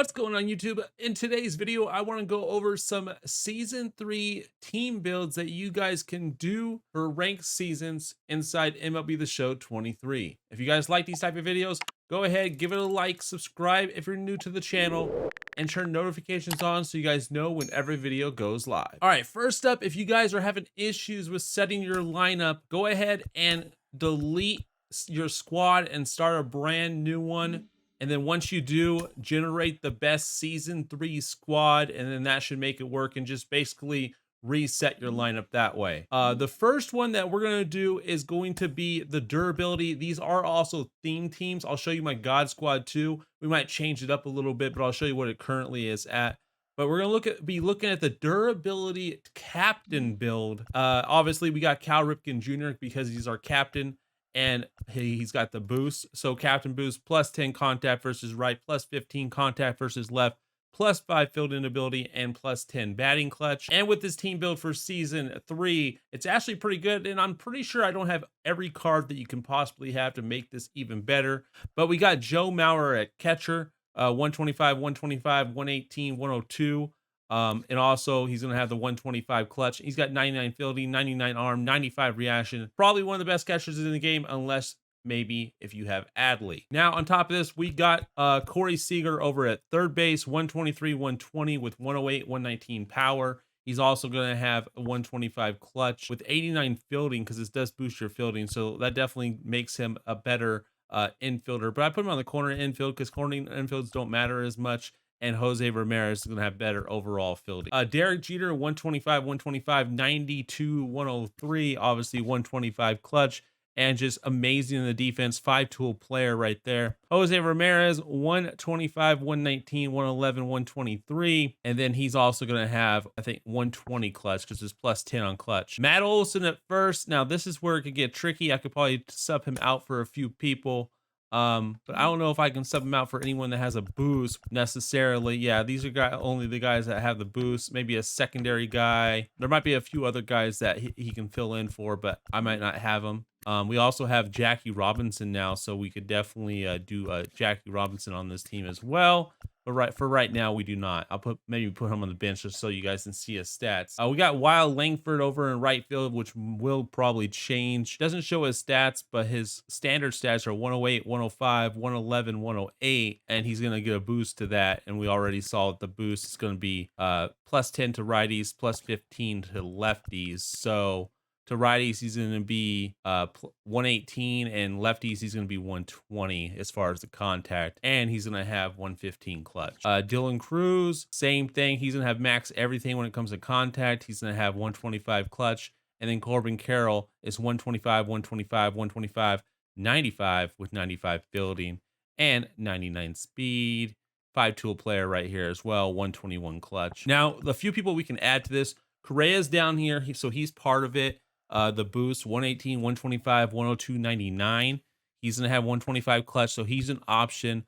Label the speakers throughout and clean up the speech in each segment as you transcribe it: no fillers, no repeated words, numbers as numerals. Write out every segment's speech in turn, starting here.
Speaker 1: What's going on YouTube? In today's video, I want to go over some season 3 team builds that you guys can do for ranked seasons inside MLB The Show 23. If you guys like these type of videos, go ahead, give it a like, subscribe if you're new to the channel, and turn notifications on so you guys know when every video goes live. All right, first up, if you guys are having issues with setting your lineup, go ahead and delete your squad and start a brand new one. And then once you do, generate the best season 3 squad, and then that should make it work, and just basically reset your lineup that way. The first one that we're going to do is going to be the durability. These are also theme teams. I'll show you my God Squad too. We might change it up a little bit, but I'll show you what it currently is at. But we're gonna be looking at the durability captain build. Obviously, we got Cal Ripken Jr. because he's our captain, and he's got the boost. So captain boost, plus 10 contact versus right, plus 15 contact versus left, plus 5 fielding ability, and plus 10 batting clutch. And with this team build for season 3, it's actually pretty good. And I'm pretty sure I don't have every card that you can possibly have to make this even better. But we got Joe Mauer at catcher, 125, 125, 118, 102. And also he's going to have the 125 clutch. He's got 99 fielding, 99 arm, 95 reaction. Probably one of the best catchers in the game, unless maybe if you have Adley. Now, on top of this, we got Corey Seager over at third base, 123, 120 with 108, 119 power. He's also going to have a 125 clutch with 89 fielding because this does boost your fielding. So that definitely makes him a better infielder. But I put him on the corner infield because corner infields don't matter as much. And Jose Ramirez is going to have better overall fielding. Derek Jeter, 125, 125, 92, 103, obviously 125 clutch, and just amazing in the defense. 5-tool player right there. Jose Ramirez, 125, 119, 111, 123. And then he's also going to have, I think, 120 clutch because it's plus 10 on clutch. Matt Olson at first. Now, this is where it could get tricky. I could probably sub him out for a few people. But I don't know if I can sub him out for anyone that has a boost necessarily. Yeah, these are only the guys that have the boost. Maybe a secondary guy. There might be a few other guys that he can fill in for, but I might not have them. We also have Jackie Robinson now, so we could definitely do Jackie Robinson on this team as well. But right now, we do not. I'll maybe put him on the bench just so you guys can see his stats. We got Wild Langford over in right field, which will probably change. Doesn't show his stats, but his standard stats are 108, 105, 111, 108, and he's going to get a boost to that. And we already saw the boost is going to be plus 10 to righties, plus 15 to lefties. So to righties, he's going to be 118, and lefties, he's going to be 120 as far as the contact, and he's going to have 115 clutch. Dylan Cruz, same thing. He's going to have max everything when it comes to contact. He's going to have 125 clutch, and then Corbin Carroll is 125, 125, 125, 95 with 95 fielding and 99 speed. 5-tool player right here as well, 121 clutch. Now, the few people we can add to this, Correa's down here, so he's part of it. The boost 118, 125, 102, 99. He's going to have 125 clutch, so he's an option.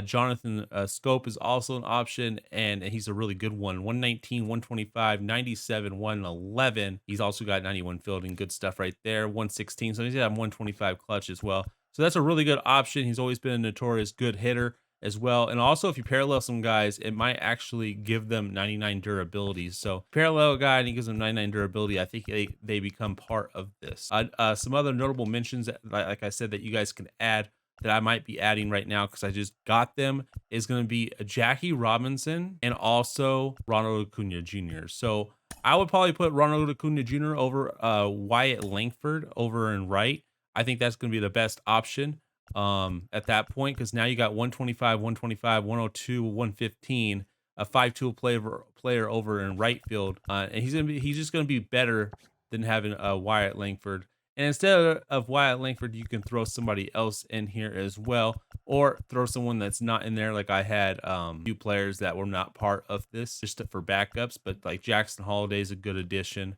Speaker 1: Jonathan Scope is also an option, and he's a really good one. 119, 125, 97, 111. He's also got 91 fielding. Good stuff right there. 116, so he's going to have 125 clutch as well. So that's a really good option. He's always been a notorious good hitter as well. And also, if you parallel some guys, it might actually give them 99 durability. So parallel a guy and he gives them 99 durability, I think they become part of this. Some other notable mentions that, like I said, that you guys can add that I might be adding right now because I just got them is going to be Jackie Robinson and also Ronald Acuna Jr. So I would probably put Ronald Acuna Jr. over Wyatt Langford over in right. I think that's going to be the best option at that point, because now you got 125, 125, 102, 115, a 5-tool player over in right field, and he's just gonna be better than having a Wyatt Langford. And instead of Wyatt Langford, you can throw somebody else in here as well, or throw someone that's not in there. Like I had few players that were not part of this just for backups, but like Jackson Holiday is a good addition.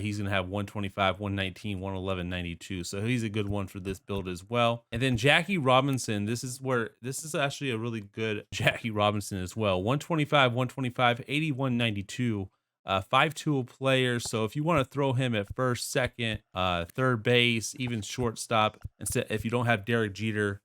Speaker 1: He's going to have 125, 119, 111, 92. So he's a good one for this build as well. And then Jackie Robinson, this is actually a really good Jackie Robinson as well. 125, 125, 81, 92. 5-tool player. So if you want to throw him at first, second, third base, even shortstop, instead, if you don't have Derek Jeter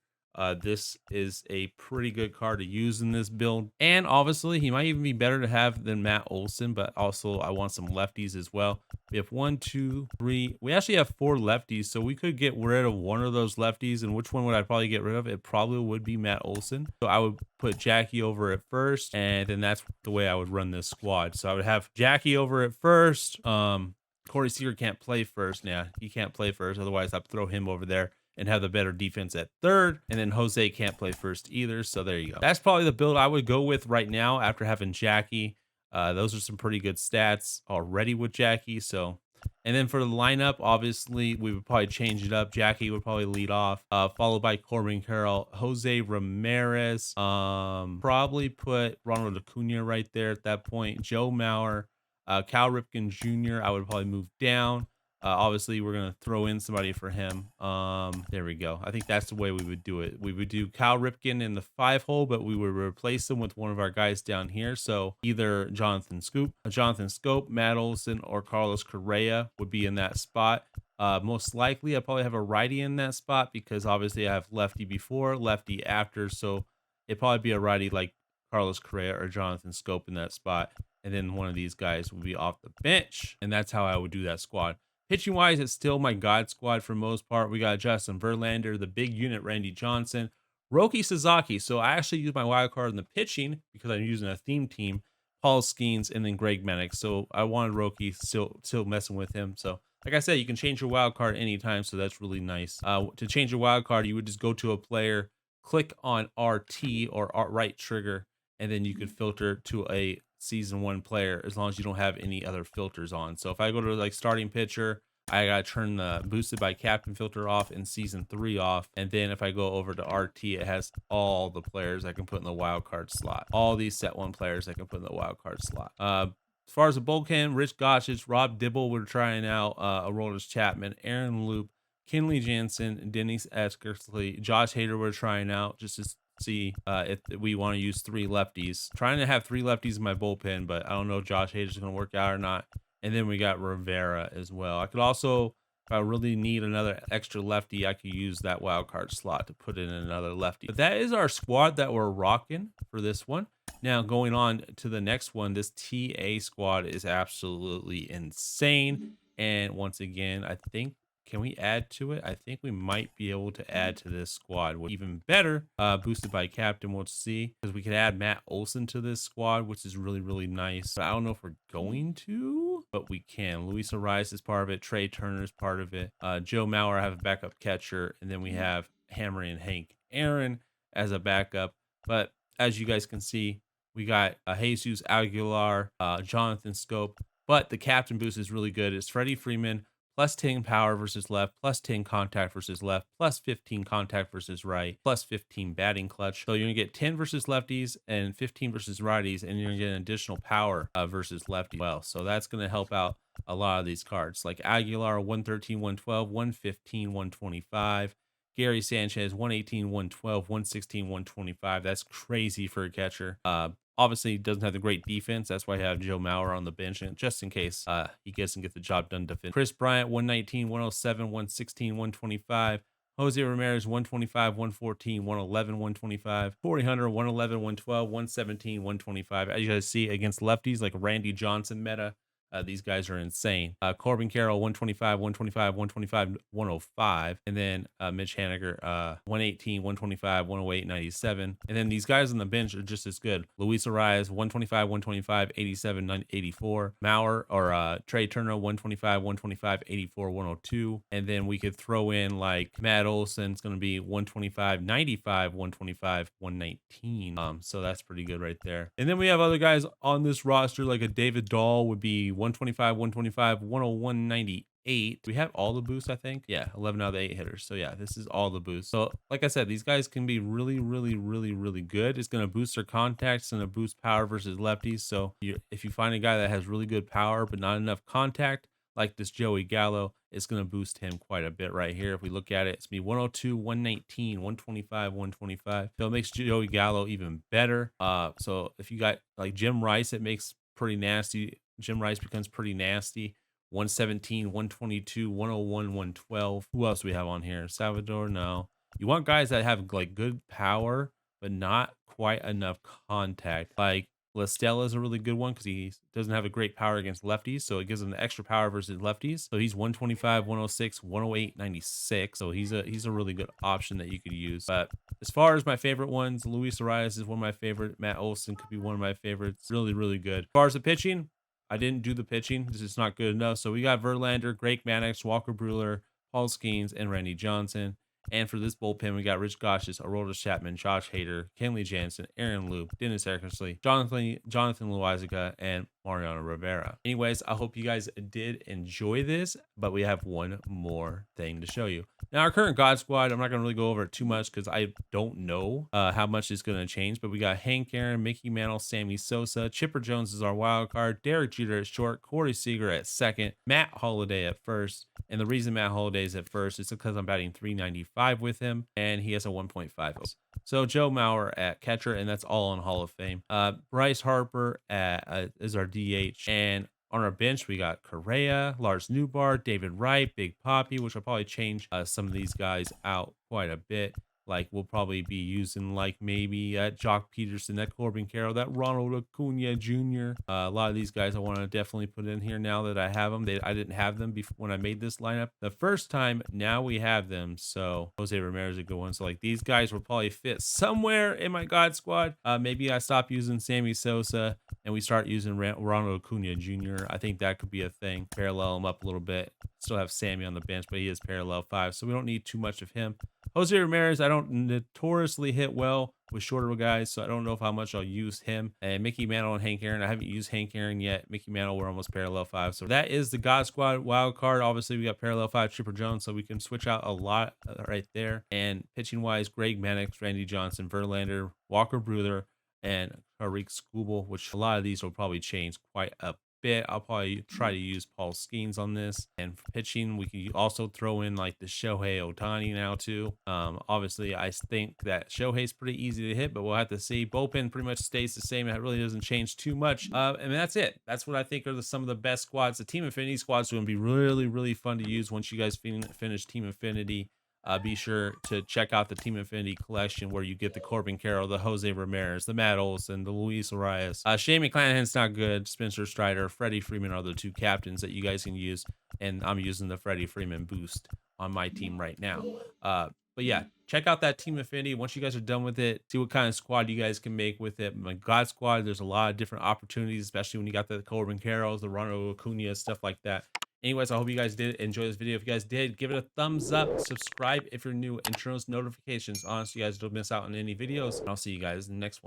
Speaker 1: This is a pretty good card to use in this build. And obviously, he might even be better to have than Matt Olson, but also I want some lefties as well. We have 1, 2, 3. We actually have 4 lefties, so we could get rid of one of those lefties. And which one would I probably get rid of? It probably would be Matt Olson. So I would put Jackie over at first, and then that's the way I would run this squad. So I would have Jackie over at first. Corey Seager can't play first. Yeah, he can't play first. Otherwise, I'd throw him over there and have the better defense at third. And then Jose can't play first either. So there you go. That's probably the build I would go with right now after having Jackie. Those are some pretty good stats already with Jackie. So, and then for the lineup, obviously we would probably change it up. Jackie would probably lead off, followed by Corbin Carroll, Jose Ramirez, probably put Ronald Acuna right there at that point, Joe Mauer, Cal Ripken Jr. I would probably move down. Obviously, we're going to throw in somebody for him. There we go. I think that's the way we would do it. We would do Cal Ripken in the 5 hole, but we would replace him with one of our guys down here. So either Jonathan Scope, Matt Olson, or Carlos Correa would be in that spot. Most likely, I probably have a righty in that spot because obviously I have lefty before, lefty after. So it'd probably be a righty like Carlos Correa or Jonathan Scope in that spot. And then one of these guys will be off the bench. And that's how I would do that squad. Pitching wise, it's still my God squad for most part. We got Justin Verlander, the big unit, Randy Johnson, Roki Sasaki. So I actually use my wild card in the pitching because I'm using a theme team, Paul Skeens, and then Greg Maddux. So I wanted Roki, still messing with him. So like I said, you can change your wild card anytime. So that's really nice. To change your wild card, you would just go to a player, click on RT or right trigger, and then you could filter to a season 1 player as long as you don't have any other filters on. So if I go to like starting pitcher, I gotta turn the boosted by captain filter off and season 3 off. And then if I go over to RT, it has all the players I can put in the wild card slot. All these set 1 players I can put in the wild card slot. As far as the bullpen, Rich Gossage, Rob Dibble, we're trying out Aroldis Chapman, Aaron Loop, Kenley Jansen, Dennis Eckersley, Josh Hader we're trying out just to see if we want to use 3 lefties. Trying to have 3 lefties in my bullpen, but I don't know if Josh Hader's going to work out or not. And then we got Rivera as well. I could also, if I really need another extra lefty, I could use that wild card slot to put in another lefty. But that is our squad that we're rocking for this one. Now going on to the next one, this TA squad is absolutely insane. And once again, I think, can we add to it? I think we might be able to add to this squad. Even better, boosted by captain, we'll see. Because we could add Matt Olson to this squad, which is really, really nice. But I don't know if we're going to, but we can. Luis Arias is part of it. Trey Turner is part of it. Joe Mauer, I have a backup catcher. And then we have Hammer and Hank Aaron as a backup. But as you guys can see, we got Jesus Aguilar, Jonathan Scope. But the captain boost is really good. It's Freddie Freeman, plus 10 power versus left, plus 10 contact versus left, plus 15 contact versus right, plus 15 batting clutch. So you're going to get 10 versus lefties and 15 versus righties, and you're going to get an additional power versus lefties. Well, so that's going to help out a lot of these cards. Like Aguilar, 113, 112, 115, 125. Gary Sanchez, 118, 112, 116, 125. That's crazy for a catcher. Obviously, doesn't have the great defense. That's why I have Joe Mauer on the bench, and just in case he doesn't get the job done defense. Chris Bryant, 119, 107, 116, 125. Jose Ramirez, 125, 114, 111, 125. Corey Hunter, 111, 112, 117, 125. As you guys see, against lefties like Randy Johnson meta, these guys are insane. Corbin Carroll, 125, 125, 125, 105. And then Mitch Haniger, 118, 125, 108, 97. And then these guys on the bench are just as good. Luis Arias, 125, 125, 87, 84. Mauer or Trey Turner, 125, 125, 84, 102. And then we could throw in like Matt Olson. It's going to be 125, 95, 125, 119. So that's pretty good right there. And then we have other guys on this roster, like a David Dahl would be 125, 125, 101, 98. We have all the boosts, I think. Yeah, 11 out of the 8 hitters. So yeah, this is all the boosts. So like I said, these guys can be really, really, really, really good. It's going to boost their contacts and boost power versus lefties. So if you find a guy that has really good power but not enough contact, like this Joey Gallo, it's going to boost him quite a bit right here. If we look at it, it's going to be 102, 119, 125, 125. So it makes Joey Gallo even better. So if you got like Jim Rice, it makes pretty nasty. Jim Rice becomes pretty nasty. 117, 122, 101, 112. Who else do we have on here? Salvador? No. You want guys that have like good power, but not quite enough contact. Like Lestella is a really good one because he doesn't have a great power against lefties, so it gives him the extra power versus lefties. So he's 125, 106, 108, 96. So he's a really good option that you could use. But as far as my favorite ones, Luis Arias is one of my favorite. Matt Olson could be one of my favorites. Really, really good. As far as the pitching, I didn't do the pitching. This is not good enough. So we got Verlander, Greg Maddux, Walker Buehler, Paul Skeens, and Randy Johnson. And for this bullpen, we got Rich Goshis, Aroldis Chapman, Josh Hader, Kenley Jansen, Aaron Loop, Dennis Eckersley, Jonathan Loizaga, and Mariano Rivera. Anyways, I hope you guys did enjoy this, but we have one more thing to show you. Now, our current God Squad, I'm not going to really go over it too much because I don't know how much it's going to change, but we got Hank Aaron, Mickey Mantle, Sammy Sosa, Chipper Jones is our wild card, Derek Jeter at short, Corey Seager at second, Matt Holliday at first. And the reason Matt Holliday is at first is because I'm batting 395 with him, and he has a 1.5. So Joe Mauer at catcher, and that's all on Hall of Fame. Bryce Harper is our DH, and on our bench, we got Correa, Lars Newbar, David Wright, Big Poppy, which I'll probably change some of these guys out quite a bit. Like we'll probably be using like maybe Jock Peterson, that Corbin Carroll, that Ronald Acuna Jr. A lot of these guys I want to definitely put in here now that I have them. I didn't have them before when I made this lineup the first time. Now we have them. So Jose Ramirez is a good one. So like these guys will probably fit somewhere in my God Squad. Maybe I stop using Sammy Sosa and we start using Ronald Acuna Jr. I think that could be a thing. Parallel him up a little bit. Still have Sammy on the bench, but he is parallel 5, so we don't need too much of him. Jose Ramirez, I don't notoriously hit well with shorter guys, so I don't know how much I'll use him. And Mickey Mantle and Hank Aaron, I haven't used Hank Aaron yet. Mickey Mantle, we're almost parallel 5. So that is the God Squad wild card. Obviously, we got parallel 5 Chipper Jones, so we can switch out a lot right there. And pitching wise, Greg Maddux, Randy Johnson, Verlander, Walker Buehler, and Tariq Skubal, which a lot of these will probably change quite a bit. I'll probably try to use Paul Skeens on this. And for pitching, we can also throw in like the Shohei Ohtani now too. Obviously, I think that Shohei's pretty easy to hit, but we'll have to see. Bullpen pretty much stays the same. It really doesn't change too much. And that's it. That's what I think are some of the best squads. The Team Infinity squads are going to be really, really fun to use once you guys finish Team Infinity. Be sure to check out the Team Infinity collection where you get the Corbin Carroll, the Jose Ramirez, the Matt Olson, the Luis Arias. Shane McClanahan's not good. Spencer Strider, Freddie Freeman are the 2 captains that you guys can use. And I'm using the Freddie Freeman boost on my team right now. But yeah, check out that Team Infinity. Once you guys are done with it, see what kind of squad you guys can make with it. My God Squad, there's a lot of different opportunities, especially when you got the Corbin Carrolls, the Ronald Acuna, stuff like that. Anyways, I hope you guys did enjoy this video. If you guys did, give it a thumbs up, subscribe if you're new, and turn those notifications on so you guys don't miss out on any videos. And I'll see you guys in the next one.